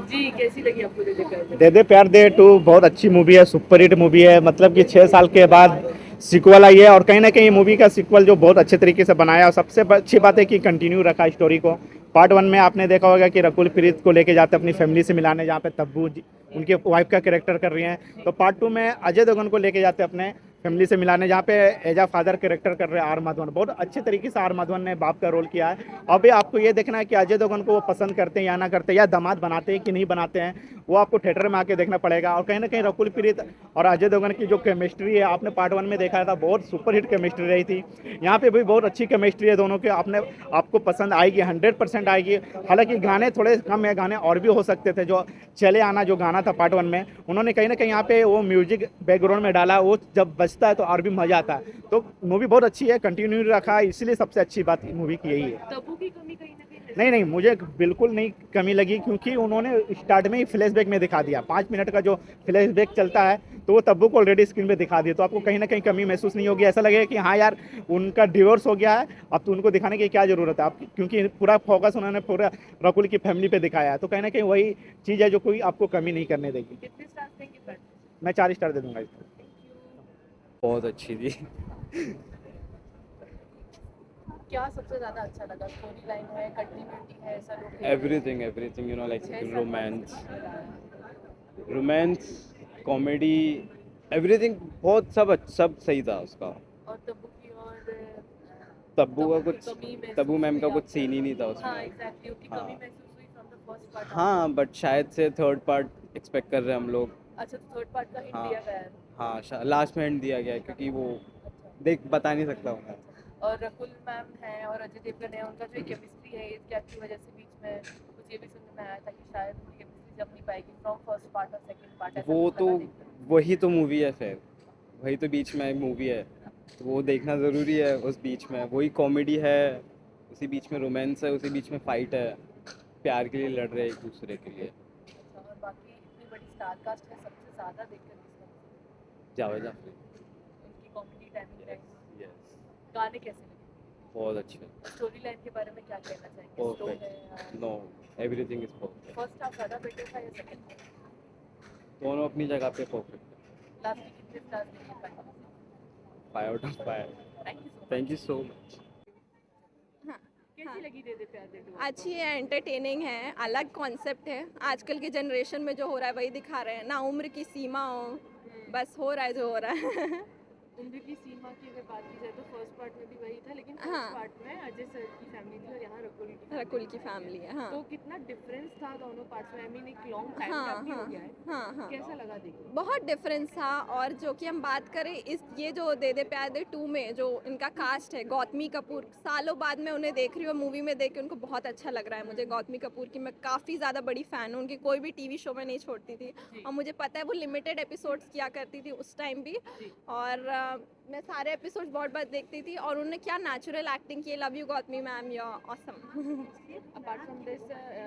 जी, कैसी लगी आपको दे दे प्यार दे? दे दे प्यार दे टू बहुत अच्छी मूवी है, सुपर हिट मूवी है। मतलब कि 6 साल के बाद सीक्वल आई है और कहीं ना कहीं मूवी का सीक्वल जो बहुत अच्छे तरीके से बनाया। और सबसे अच्छी बात है कि कंटिन्यू रखा स्टोरी को। पार्ट 1 में आपने देखा होगा कि रकुल प्रीत को लेके जाते अपनी फैमिली से मिलाने, जहाँ पे तब्बू उनके वाइफ का कैरेक्टर कर रही हैं। तो पार्ट 2 में अजय देवगन को लेके जाते अपने फैमिली से मिलाने, जहाँ पे एज आ फादर कैरेक्टर कर रहे हैं आर माधवन। बहुत अच्छे तरीके से आर माधवन ने बाप का रोल किया है। अभी आपको ये देखना है कि अजय देवगन को वो पसंद करते हैं या ना करते हैं, या दामाद बनाते हैं कि नहीं बनाते हैं, वो आपको थिएटर में आके देखना पड़ेगा। और कहीं ना कहीं रकुल प्रीत और अजय देवगन की जो केमिस्ट्री है, आपने पार्ट 1 में देखा था, बहुत सुपर हिट केमिस्ट्री रही थी। यहाँ पे भी बहुत अच्छी केमिस्ट्री है दोनों के। आपको पसंद आएगी, 100% आएगी। हालांकि गाने थोड़े कम है, गाने और भी हो सकते थे। जो चले आना जो गाना था पार्ट 1 में, उन्होंने कहीं ना कहीं यहाँ पे वो म्यूजिक बैकग्राउंड में डाला, वो जब बजता है तो और भी मजा आता है। तो मूवी बहुत अच्छी है, कंटिन्यू रखा है, इसलिए सबसे अच्छी बात मूवी की यही है। तब्बू की कमी कहीं न कहीं नहीं महसूस नहीं, हुई? मुझे बिल्कुल नहीं कमी लगी, क्योंकि उन्होंने स्टार्ट में ही फ्लैशबैक में दिखा दिया। 5 मिनट का जो फ्लैशबैक चलता है, तो वो तब्बू को ऑलरेडी स्क्रीन पे दिखा दिया। तो आपको कहीं ना कहीं कमी महसूस नहीं होगी। ऐसा लगेगा कि हाँ यार, उनका डिवोर्स हो गया है, अब तो उनको दिखाने की क्या जरूरत है आप, क्योंकि पूरा फोकस उन्होंने पूरा रकुल की फैमिली पे दिखाया है। तो कहीं ना कहीं वही चीज़ है जो कोई आपको कमी नहीं करने देगी। कितने स्टार्स देंगे फिर? मैं 4 स्टार दे दूंगा इसको। Thank you. बहुत अच्छी थी। क्या सबसे ज़्यादा अच्छा लगा? स्टोरी लाइन है, कंटिन्यूटी है, ऐसा लोग कहते हैं। Everything everything, you know, like 6 साल बाद रोमांस, सिक्वेल आया। रोमांस, कॉमेडी, एवरीथिंग, बहुत सब सही था उसका। और तब्बू की और तब्बू का तब्बू की कुछ, कमी तब्बू महसूस मैम हुई का कुछ आपको? सीन ही नहीं था हाँ, उसमें। एग्ज़ैक्टली उनकी हाँ। कमी महसूस हुई फ्रॉम द फर्स्ट पार्ट हाँ, ऑनवर्ड। बट शायद से थर्ड पार्ट एक्सपेक्ट कर रहे हैं हम लोग। अच्छा, तो थर्ड पार्ट का हिंट हाँ। दिया गया है? हाँ, लास्ट में एंड दिया गया है, क्योंकि वो अच्छा। देख बता नहीं सकता हूँ मैं। अच्छा, और रकुल मैम हैं और अजय देवगन है, उनका जो केमिस्ट्री है एज गैप की वजह से बीच में कुछ ये भी सुनने में आया था कि शायद उनकी केमिस्ट्री जम नहीं पाएगी फ्रॉम फर्स्ट पार्ट और सेकंड पार्ट, ऐसा वो कुछ तो लगा देखकर? वही तो मूवी है फिर, वही तो बीच में मूवी है, तो वो देखना ज़रूरी है। उस बीच में वही कॉमेडी है, उसी बीच में रोमांस है, उसी बीच में फाइट है, प्यार के लिए लड़ रहे हैं एक दूसरे के लिए। अच्छा, और बाकी इतनी बड़ी स्टार कास्ट है, सबसे ज़्यादा देखकर किसका पसंद? जावेद जाफरी। उनकी comedy timing yes, time yes, गाने कैसे लगे? बहुत अच्छे। स्टोरी लाइन के बारे में क्या कहना चाहेंगे? स्लो है परफेक्ट, या no, everything is perfect. First half ज़्यादा बेटर था या सेकंड हाफ? दोनों अपनी जगह पे परफेक्ट है। लास्ट में कितने स्टार्स देंगे final? 5 out of 5। Thank you so thank you much. So much. हाँ हाँ कैसी लगी दे दे प्यार दे दो? अच्छी है, एंटरटेनिंग है, अलग कॉन्सेप्ट है। आजकल की जनरेशन में जो हो रहा है वही दिखा रहे हैं ना, उम्र की सीमा हो, बस हो रहा है जो हो रहा है। उम्र की सीमा की अगर बात की जाए तो फर्स्ट पार्ट में भी वही था, लेकिन हाँ। फर्स्ट पार्ट में अजय सर की फैमिली थी और यहाँ रकुल की रकुल की family फैमिली है, हाँ। तो कितना डिफरेंस था दोनों पार्ट्स में? आई मीन एक लॉन्ग टाइम हाँ गैप भी हो हाँ गया है। हाँ हाँ कैसा लगा देख? बहुत डिफरेंस था। और जो कि हम बात करें इस ये जो दे दे प्यार दे 2 में जो इनका कास्ट है, गौतमी कपूर, सालों बाद मैं उन्हें देख रही हूँ, मूवी में देख के उनको बहुत अच्छा लग रहा है। मुझे गौतमी कपूर की मैं काफ़ी ज़्यादा बड़ी फ़ैन हूँ, उनकी कोई भी टीवी शो में नहीं छोड़ती थी। और मुझे पता है वो लिमिटेड एपिसोड्स किया करती थी उस टाइम भी, और मैं सारे एपिसोड्स बहुत बार देखती थी। और उन्होंने क्या नेचुरल एक्टिंग की, love you Gautami ma'am, you awesome. Apart from this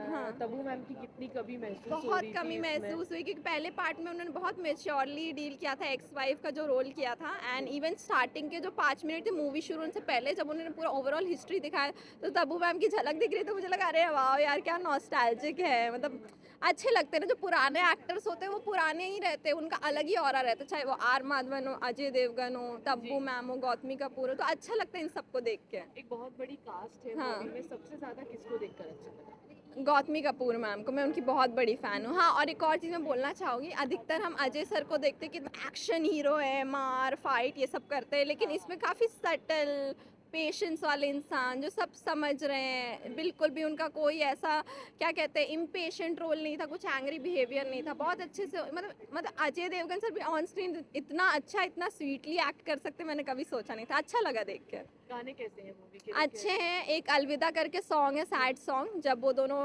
हाँ। तब्बू मैम की कितनी कमी महसूस हो बहुत रही कमी थी इसमें? महसूस हुई, क्योंकि पहले पार्ट में उन्होंने बहुत मेच्योरली डील किया था, एक्स वाइफ का जो रोल किया था। एंड इवन स्टार्टिंग के जो 5 मिनट थे मूवी शुरू होने से पहले, जब उन्होंने पूरा ओवरऑल हिस्ट्री दिखाया, तो तब्बू मैम की झलक दिख रही, तो मुझे लगा अरे वाह यार क्या नॉस्टैल्जिक है। मतलब अच्छे लगते हैं ना, जो पुराने एक्टर्स होते हैं वो पुराने ही रहते हैं, उनका अलग ही ऑरा रहता है, चाहे वो आर माधवन हो, अजय देवगन हो, तब्बू मैम हो, गौतमी कपूर हो, तो अच्छा लगता है इन सबको देख के। एक बहुत बड़ी कास्ट है हाँ। मूवी में, सबसे ज्यादा किसको देखकर अच्छा लगा? गौतमी कपूर मैम को, मैं उनकी बहुत बड़ी फ़ैन हूँ। हाँ, और एक और चीज़ मैं बोलना चाहूँगी, अधिकतर हम अजय सर को देखते हैं कि एक्शन हीरो है, मार फाइट ये सब करते हैं, लेकिन इसमें काफ़ी सटल पेशेंस वाले इंसान जो सब समझ रहे हैं। बिल्कुल भी उनका कोई ऐसा क्या कहते हैं इम्पेशेंट रोल नहीं था, कुछ एंग्री बिहेवियर नहीं था, बहुत अच्छे से। मतलब अजय देवगन सर भी ऑन स्क्रीन इतना अच्छा, इतना स्वीटली एक्ट कर सकते, मैंने कभी सोचा नहीं था। अच्छा लगा देख के। गाने कैसे हैं मूवी के? अच्छे हैं। एक अलविदा करके सॉन्ग है, सैड सॉन्ग, जब वो दोनों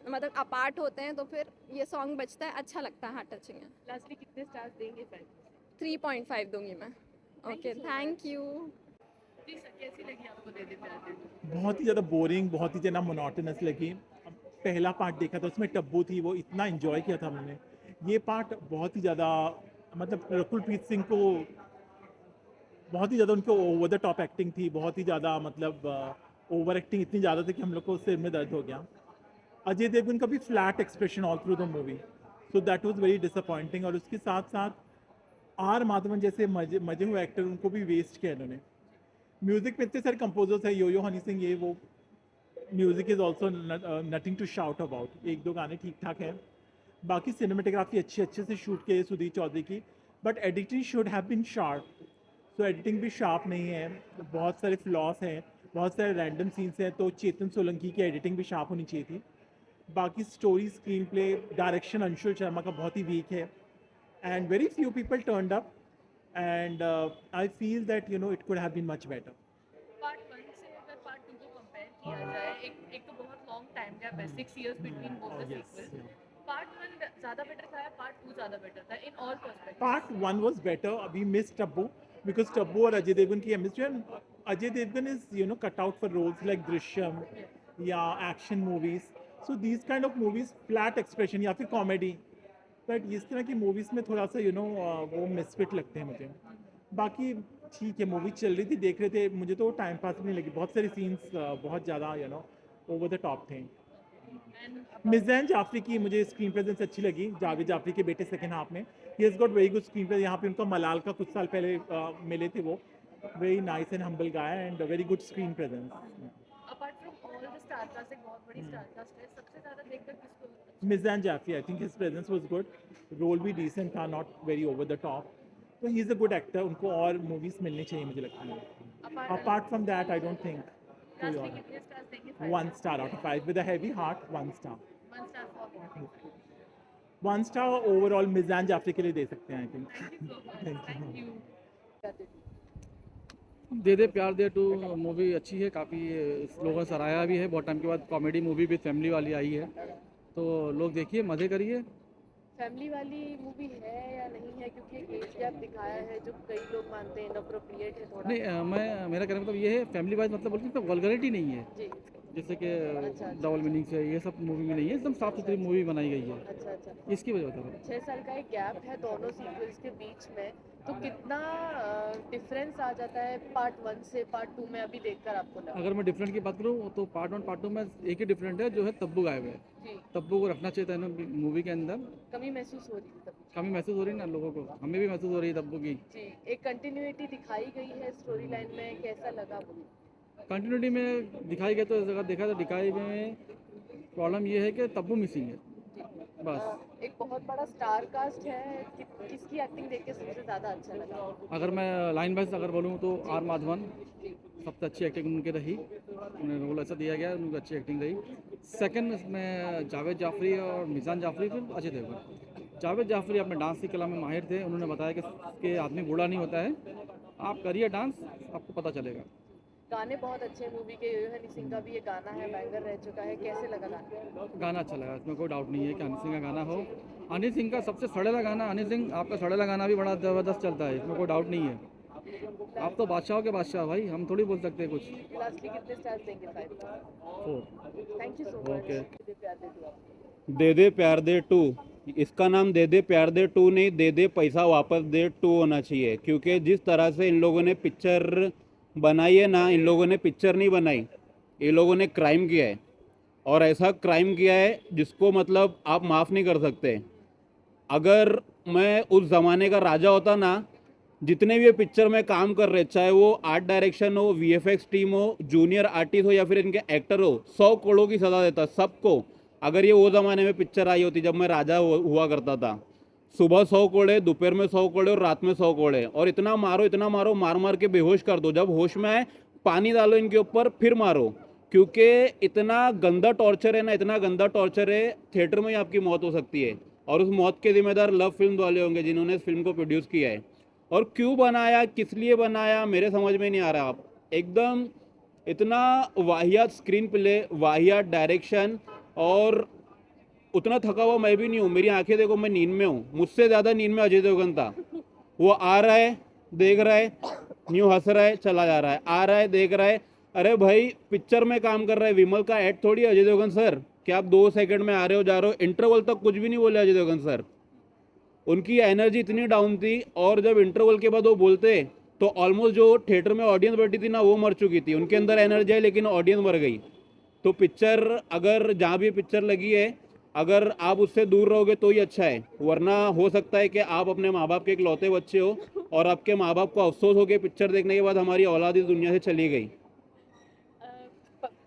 मतलब अपार्ट होते हैं तो फिर ये सॉन्ग बजता है, अच्छा लगता है, हाँ टचिंग है। लास्टली कितने स्टार्स देंगे फाइनल? 3.5 दूंगी मैं। Okay, thank you. जी सर, कैसी लगी आपको दे दे प्यार दे दो? बहुत ही ज़्यादा बोरिंग, बहुत ही ज़्यादा मोनोटोनस लगी। अब पहला पार्ट देखा था, उसमें टब्बू थी, वो इतना एंजॉय किया था हमने। ये पार्ट बहुत ही ज़्यादा, मतलब रकुल प्रीत सिंह को बहुत ही ज़्यादा उनकी ओवर द टॉप एक्टिंग थी, बहुत ही ज़्यादा, मतलब ओवर एक्टिंग इतनी ज़्यादा थी कि हम लोग को सिर में दर्द हो गया। अजय देवगन का भी flat expression all through the movie, so that was very disappointing. और उसके साथ साथ आर माधवन जैसे मजे मजे हुए एक्टर उनको भी वेस्ट किया इन्होंने। म्यूजिक में इतने सारे कंपोजर्स है, यो हनी सिंह, ये वो, music is also nothing to shout about. एक दो गाने ठीक ठाक हैं, बाकी सिनेमेटोग्राफी अच्छे से शूट किए सुधीर चौधरी की, but editing should have been sharp. So editing भी शार्प नहीं है, बहुत सारे फ्लॉस हैं, बहुत सारे रैंडम सीन्स हैं, तो चेतन सोलंकी की एडिटिंग भी शार्प होनी चाहिए थी। बाकी story, screen play, direction Anshul Sharma का बहुत ही वीक है, and very few people turned up, and I feel that you know it could have been much better. Part 1 से अगर पार्ट 2 को कंपेयर किया जाए, एक तो बहुत लॉन्ग टाइम गैप है, 6 years between both the sequels. Part 1 ज़्यादा बेटर था या पार्ट 2 ज़्यादा बेटर था in all perspective? Part 1 was better. We missed Taboo because Taboo और अजय देवगन की chemistry, and Ajay Devgan is cut out for roles like Drishyam या action movies. So these kind of movies, flat expression या फिर comedy, but इस तरह की movies में थोड़ा सा वो misfit लगते हैं मुझे। बाकी ठीक है, मूवी चल रही थी, देख रहे थे, मुझे तो टाइम पास नहीं लगी। बहुत सारी सीन्स बहुत ज़्यादा ओवर द टॉप थे। मिज़ान जाफरी की मुझे स्क्रीन प्रेजेंस अच्छी लगी, जावेद जाफरी के बेटे सेकंड हाफ में। He has got very good screen presence. यहाँ पे उनको मलाल का कुछ साल पहले मिले थे, वो very nice and humble guy and very good screen presence. Apart from all the star cast, एक बहुत बड़ी स्टार कास्ट है, सबसे ज़्यादा देखकर किसको? Meezaan Jaaferi, I think his presence was good, role भी डिसेंट था, not very over the top, तो he is a good actor. उनको और मूवीज़ मिलनी चाहिए मुझे लगता है। Apart from that I don't think. Lastly कितने स्टार्स देंगे? 1 star out of 5 with a heavy heart, 1 star। 1 star for 1 star overall Meezaan Jaaferi के लिए दे सकते हैं, आई थिंक। Thank you. दे दे प्यार दे 2 मूवी अच्छी है, काफ़ी लोगों ने सराहा भी है। बहुत टाइम के बाद कॉमेडी मूवी भी फैमिली वाली आई है, तो लोग देखिए, मज़े करिए। फैमिली वाली मूवी है या नहीं है, क्योंकि एक एज गैप दिखाया है जो कई लोग मानते हैं इनअप्रोप्रिएट है थोड़ा। नहीं मेरा कहने का मतलब ये है, फैमिली वाइज मतलब बोलते हैं वल्गरिटी नहीं है, जी, जैसे कि अच्छा। डबल मीनिंग से ये सब मूवी में नहीं है, एकदम साफ सुथरी मूवी बनाई गई है, अच्छा। इसकी वजह बता रहा हूँ। 6 साल का एक गैप है दोनों सीक्वल्स के बीच में, तो कितना डिफरेंस आ जाता है पार्ट 1 से पार्ट 2 में अभी देखकर आपको लगा? अगर मैं डिफरेंट की बात करूँ तो पार्ट 1 पार्ट 2 में एक ही डिफरेंट है, जो है तब्बू गायब है। जी, तब्बू को रखना चाहिए था ना मूवी के अंदर। कमी महसूस हो रही थी तब? कमी महसूस हो रही है ना लोगों को, हमें भी महसूस हो रही है तब्बू की। जी, एक कंटिन्यूटी दिखाई गई है स्टोरी लाइन में, कैसा लगा वो? कंटिन्यूटी में दिखाई गई, तो अगर देखा तो दिखाई में प्रॉब्लम ये है कि तब्बू मिसिंग है बस। एक बहुत बड़ा स्टार कास्ट है, किसकी एक्टिंग देख के सबसे ज़्यादा अच्छा लगा? अगर मैं लाइन वाइज अगर बोलूँ तो आर माधवन, सबसे अच्छी एक्टिंग उनकी रही, उन्हें रोल ऐसा दिया गया, उनकी अच्छी एक्टिंग रही। सेकंड में जावेद जाफरी और मिज़ान जाफरी, फिर अजय देवगन। जावेद जाफरी अपने डांस की कला में माहिर थे, उन्होंने बताया कि आदमी बूढ़ा नहीं होता है, आप करिए डांस, आपको पता चलेगा। गाने बहुत अच्छे मूवी के, यो हनी सिंह का भी ये गाना है, बैंगर रह चुका है, कैसे लगा गाना? गाना अच्छा लगा, इसमें कोई डाउट नहीं है कि हनी सिंह का गाना हो। हनी सिंह का सबसे सड़ेला गाना, हनी सिंह आपका सड़ेला गाना भी बड़ा ज़बरदस्त चलता है, इसमें कोई डाउट नहीं है। आप तो बादशाहों के बादशाह भाई, हम थोड़ी बोल सकते हैं कुछ। लास्टली कितने स्टार्स देंगे? 5? 4। Thank you so much. Okay. दे दे प्यार दे 2, इसका नाम दे दे प्यार दे 2 नहीं, दे दे पैसा वापस दे 2 होना चाहिए, क्योंकि जिस तरह से इन लोगों ने पिक्चर बनाई है ना, इन लोगों ने पिक्चर नहीं बनाई, ये लोगों ने क्राइम किया है, और ऐसा क्राइम किया है जिसको मतलब आप माफ़ नहीं कर सकते। अगर मैं उस ज़माने का राजा होता ना, जितने भी ये पिक्चर में काम कर रहे, चाहे वो आर्ट डायरेक्शन हो, वीएफएक्स टीम हो, जूनियर आर्टिस्ट हो या फिर इनके एक्टर हो, 100 करोड़ की सज़ा देता सबको। अगर ये वो ज़माने में पिक्चर आई होती जब मैं राजा हुआ करता था, सुबह 100 कोड़े, दोपहर में 100 कोड़े और रात में 100 कोड़े, और इतना मारो मार मार के बेहोश कर दो, जब होश में आए पानी डालो इनके ऊपर फिर मारो, क्योंकि इतना गंदा टॉर्चर है ना, इतना गंदा टॉर्चर है, थिएटर में ही आपकी मौत हो सकती है। और उस मौत के जिम्मेदार लव फिल्म वाले होंगे जिन्होंने इस फिल्म को प्रोड्यूस किया है। और क्यों बनाया, किस लिए बनाया, मेरे समझ में नहीं आ रहा। आप एकदम इतना वाहियात स्क्रीन प्ले, वाहियात डायरेक्शन, और उतना थका हुआ मैं भी नहीं हूँ, मेरी आंखें देखो, मैं नींद में हूँ, मुझसे ज़्यादा नींद में अजय देवगन था। वो आ रहा है, देख रहा है, न्यू हंस रहा है, चला जा रहा है, आ रहा है, देख रहा है। अरे भाई पिक्चर में काम कर रहा है, विमल का ऐड थोड़ी अजय देवगन सर, क्या आप 2 सेकंड में आ रहे हो जा रहे हो, इंटरवल तक कुछ भी नहीं बोले अजय देवगन सर। उनकी एनर्जी इतनी डाउन थी, और जब इंटरवल के बाद वो बोलते तो ऑलमोस्ट जो थिएटर में ऑडियंस बैठी थी ना, वो मर चुकी थी। उनके अंदर एनर्जी है लेकिन ऑडियंस मर गई। तो पिक्चर अगर जहाँ भी पिक्चर लगी है अगर आप उससे दूर रहोगे तो ही अच्छा है, वरना हो सकता है कि आप अपने माँ बाप के इकलौते बच्चे हो और आपके माँ बाप को अफसोस हो कि पिक्चर देखने के बाद हमारी औलाद इस दुनिया से चली गई।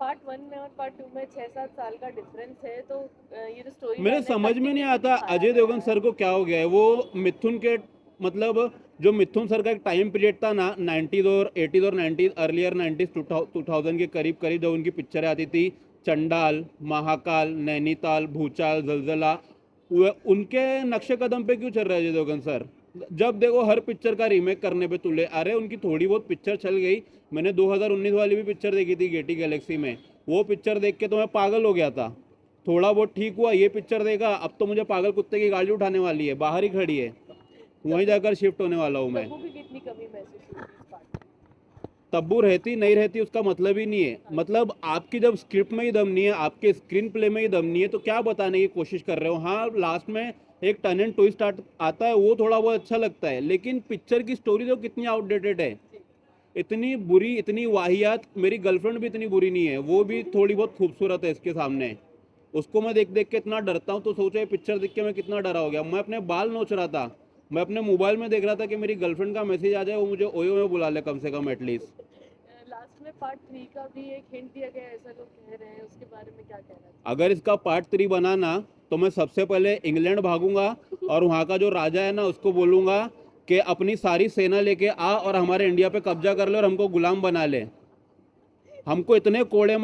पार्ट 1 में और पार्ट 2 में 6-7 साल का डिफरेंस है, तो ये जो स्टोरी मेरे समझ में नहीं आता अजय देवगन सर को क्या हो गया है। वो मिथुन के मतलब जो मिथुन सर का एक टाइम पीरियड था ना 90s और 80s और 90s अर्लियर 90s 2000 के करीब करीब जब उनकी पिक्चरें आती थी, चंडाल, महाकाल, नैनीताल, भूचाल, जलजला, उनके नक्शे कदम पे क्यों चल रहे हैं अजय देवगन सर? जब देखो हर पिक्चर का रीमेक करने पे तुले। अरे उनकी थोड़ी बहुत पिक्चर चल गई, मैंने 2019 वाली भी पिक्चर देखी थी गेटी गैलेक्सी में, वो पिक्चर देख के तो मैं पागल हो गया था। थोड़ा बहुत ठीक हुआ, ये पिक्चर देखा, अब तो मुझे पागल कुत्ते की गाड़ी उठाने वाली है, बाहर ही खड़ी है, वहीं जाकर शिफ्ट होने वाला हूँ मैं। तब्बू की कितनी कमी महसूस हुई इस पार्ट में? तब्बू रहती नहीं रहती उसका मतलब ही नहीं है। मतलब आपकी जब स्क्रिप्ट में ही दम नहीं है, आपके स्क्रीन प्ले में ही दम नहीं है, तो क्या बताने की कोशिश कर रहे हो? हाँ, लास्ट में एक टर्न एंड ट्विस्ट आता है, वो थोड़ा बहुत अच्छा लगता है, लेकिन पिक्चर की स्टोरी तो कितनी आउटडेटेड है, इतनी बुरी, इतनी वाहियात। मेरी गर्लफ्रेंड भी इतनी बुरी नहीं है, वो भी थोड़ी बहुत खूबसूरत है इसके सामने। उसको मैं देख देख के इतना डरता हूँ, तो सोचो ये पिक्चर देख के मैं कितना डरा हो गया। मैं अपने बाल नोच रहा था, मैं अपने मोबाइल में देख रहा था कि मेरी गर्लफ्रेंड का मैसेज आ जाए, वो मुझे ओयो में बुला ले कम से कम एटलीस्ट। लास्ट में पार्ट 3 का भी एक हिंट दिया गया है, ऐसा लोग कह रहे हैं, उसके बारे में क्या कहना चाहिए? अगर इसका पार्ट 3 बनाना तो मैं सबसे पहले इंग्लैंड भागूंगा और वहाँ का जो राजा है ना उसको बोलूँगा कि अपनी सारी सेना लेके आ और हमारे इंडिया पे कब्जा कर ले और हमको गुलाम बना ले। हमको इतने कोड़े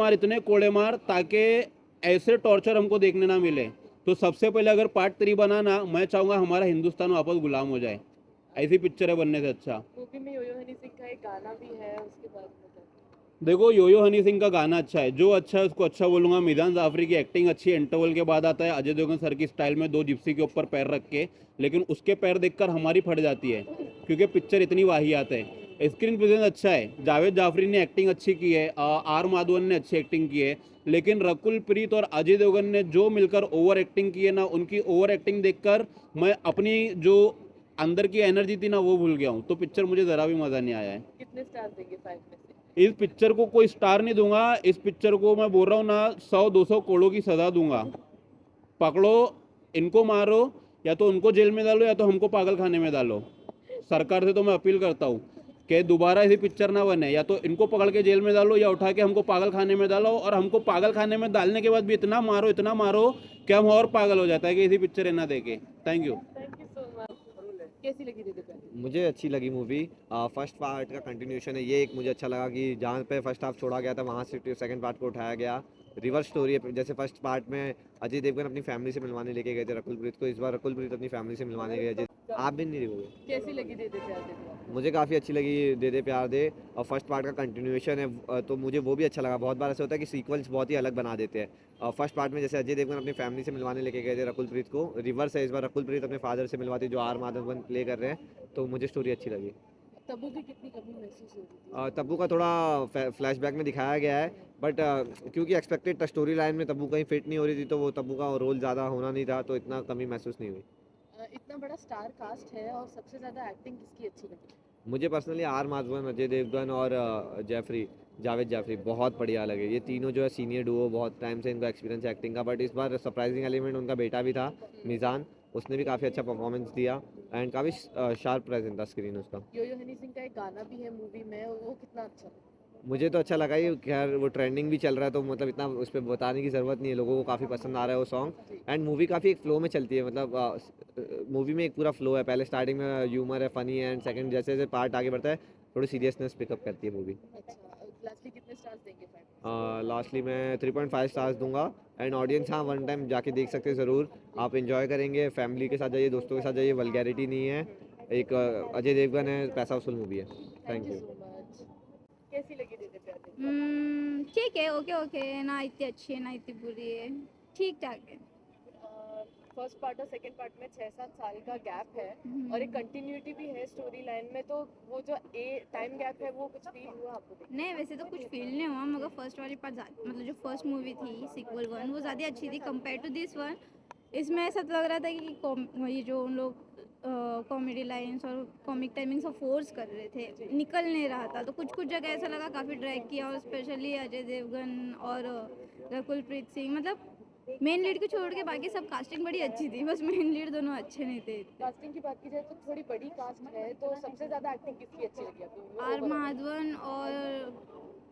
मार ताकि ऐसे टॉर्चर हमको देखने ना मिले। तो सबसे पहले अगर पार्ट 3 बनाना, मैं चाहूँगा हमारा हिंदुस्तान वापस गुलाम हो जाए। ऐसी पिक्चर है बनने से अच्छा। मूवी में योयो हनी सिंह का एक गाना भी है, उसके बारे में क्या? देखो योयो हनी सिंह का गाना अच्छा है, जो अच्छा है उसको अच्छा बोलूंगा। मिजान जाफरी की एक्टिंग अच्छी है, इंटरवल के बाद आता है अजय देवगन सर की स्टाइल में 2 जिप्सी के ऊपर पैर रख के, लेकिन उसके पैर देखकर हमारी फट जाती है क्योंकि पिक्चर इतनी वाहियात है। स्क्रीन प्रेजेंस अच्छा है, जावेद जाफरी ने एक्टिंग अच्छी की है, आर माधवन ने अच्छी एक्टिंग की है, लेकिन रकुल प्रीत और अजय देवगन ने जो मिलकर ओवर एक्टिंग की है ना, उनकी ओवर एक्टिंग देखकर मैं अपनी जो अंदर की एनर्जी थी ना वो भूल गया हूँ। तो पिक्चर मुझे ज़रा भी मज़ा नहीं आया है। कितने स्टार देंगे 5 में से? इस पिक्चर को कोई स्टार नहीं दूंगा, इस पिक्चर को मैं बोल रहा हूँ ना 100-200 करोड़ों की सज़ा दूंगा। पकड़ो, इनको मारो, या तो उनको जेल में डालो या तो हमको पागल खाने में डालो। सरकार से तो मैं अपील करता हूँ कि दोबारा ऐसी पिक्चर ना बने, या तो इनको पकड़ के जेल में डालो या उठा के हमको पागल खाने में डालो, और हमको पागल खाने में डालने के बाद भी इतना मारो कि हम और पागल हो जाता है कि ऐसी पिक्चर ना देखे। Thank you. Thank you so much. कैसी लगी दीदी प्यार? मुझे अच्छी लगी मूवी। फर्स्ट पार्ट का कंटिन्यूशन है ये, एक मुझे अच्छा लगा कि जहाँ पे फर्स्ट हाफ छोड़ा गया था वहाँ से सेकंड पार्ट को उठाया गया। रिवर्स स्टोरी है, जैसे फर्स्ट पार्ट में अजय देवगन अपनी फैमिली से मिलवाने लेके गए थे रकुल प्रीत को, इस बार रकुल प्रीत अपनी फैमिली से मिलवाने गए थे। आप भी नहीं देखोगे? कैसी लगी दीदी प्यार दीदी? मुझे काफ़ी अच्छी लगी दे दे प्यार दे, और फर्स्ट पार्ट का कंटिन्यूशन है तो मुझे वो भी अच्छा लगा। बहुत बार ऐसा होता है कि सीक्वल्स बहुत ही अलग बना देते हैं। फर्स्ट पार्ट में जैसे अजय देवगन अपनी फैमिली से मिलवाने लेके गए थे रकुल प्रीत को, रिवर्स है इस बार, रकुल प्रीत अपने फादर से मिलवाती जो आर माधवन प्ले कर रहे हैं, तो मुझे स्टोरी अच्छी लगी। तब्बू की कितनी कमी महसूस हो रही थी? तब्बू का थोड़ा फ्लैशबैक में दिखाया गया है, बट क्योंकि एक्सपेक्टेड स्टोरी लाइन में तब्बू कहीं फिट नहीं हो रही थी, तो वो तब्बू का रोल ज़्यादा होना नहीं था, तो इतना कमी महसूस नहीं हुई। इतना बड़ा स्टार कास्ट है और सबसे ज़्यादा एक्टिंग किसकी अच्छी लगी? मुझे पर्सनली आर माधवन, अजय देवगन और जावेद जाफरी बहुत बढ़िया लगे। ये तीनों जो है सीनियर डुओ, बहुत टाइम से इनका एक्सपीरियंस है एक्टिंग का, बट इस बार सरप्राइजिंग एलिमेंट उनका बेटा भी था मिजान, उसने भी काफ़ी अच्छा परफॉर्मेंस दिया एंड काफ़ी शार्प प्रेजेंट था स्क्रीन उसका। योयो हनी सिंह का एक गाना भी है मूवी में, वो कितना अच्छा लगा? मुझे तो अच्छा लगा ही, खैर वो ट्रेंडिंग भी चल रहा है तो मतलब इतना उस पर बताने की ज़रूरत नहीं है, लोगों को काफ़ी पसंद आ रहा है वो सॉन्ग। एंड मूवी काफ़ी एक फ्लो में चलती है, मतलब मूवी में एक पूरा फ्लो है, पहले स्टार्टिंग में ह्यूमर है, फनी है, एंड सेकंड जैसे जैसे पार्ट आगे बढ़ता है थोड़ी सीरियसनेस पिकअप करती है मूवी। अच्छा, लास्टली कितने स्टार्स देंगे 5? लास्टली मैं 3.5 स्टार्स दूंगा। एंड ऑडियंस हाँ वन टाइम जाके देख सकते हैं ज़रूर, आप इन्जॉय करेंगे, फैमिली के साथ जाइए, दोस्तों के साथ जाइए, वल्गैरिटी नहीं है, एक अजय देवगन है, पैसा वसूल मूवी है। Thank you. So much. कैसी लगी दीदी प्यार दीदी? ठीक है, ओके ओके, ना इतनी अच्छी है ना इतनी बुरी है, ठीक ठाक है। फर्स्ट पार्ट और सेकंड पार्ट में 6-7 साल का गैप है और एक कंटिन्यूटी भी है स्टोरी लाइन में, तो वो जो टाइम गैप है वो कुछ फील हुआ आपको देख? नहीं वैसे तो कुछ फील नहीं हुआ, मगर फर्स्ट वाली पार्ट मतलब जो फर्स्ट मूवी थी सीक्वल 1 वो ज़्यादा अच्छी थी कंपेयर टू दिस वन। इसमें ऐसा तो लग रहा था कि ये जो उन लोग कॉमेडी लाइंस और कॉमिक टाइमिंग्स फोर्स कर रहे थे, निकल नहीं रहा था। तो कुछ कुछ जगह ऐसा लगा काफ़ी ड्रैग किया, और स्पेशली अजय देवगन और रकुल प्रीत सिंह, मतलब मेन लीड को छोड़ के बाकी सब कास्टिंग बड़ी अच्छी थी, बस मेन लीड दोनों अच्छे नहीं थे। कास्टिंग की बात की जाए तो थोड़ी बड़ी कास्ट है, तो सबसे ज्यादा एक्टिंग किसकी अच्छी लगी आपको? आर माधवन और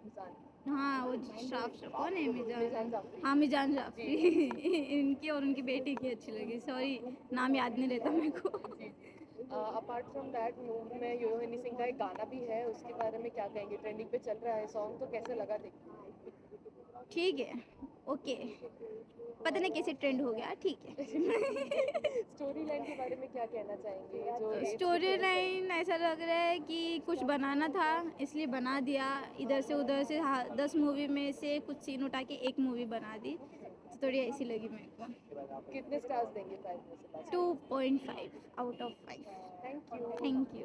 मिजान। हाँ वो श्राफ कौन है, मिजान मिजान, जाफरी। हाँ मिजान जाफरी इनकी और उनकी बेटी की अच्छी लगी, सॉरी नाम याद नहीं रहता मेरे को। अपार्ट फ्रॉम दैट मूवी में यो हनी सिंह का एक गाना भी है, उसके बारे में क्या कहेंगे? ट्रेंडिंग पे चल रहा है सॉन्ग, तो कैसे लगा देखने? ठीक है, ओके, पता नहीं कैसे ट्रेंड हो गया, ठीक है। स्टोरी लाइन के बारे में क्या कहना चाहेंगे? जो स्टोरी लाइन ऐसा लग रहा है कि कुछ बनाना था इसलिए बना दिया, इधर से उधर से 10 मूवी में से कुछ सीन उठा के एक मूवी बना दी, तो थोड़ी ऐसी लगी मेरे को। कितने स्टार्स देंगे 5 में से? 2.5 out of 5। Thank you. Thank you.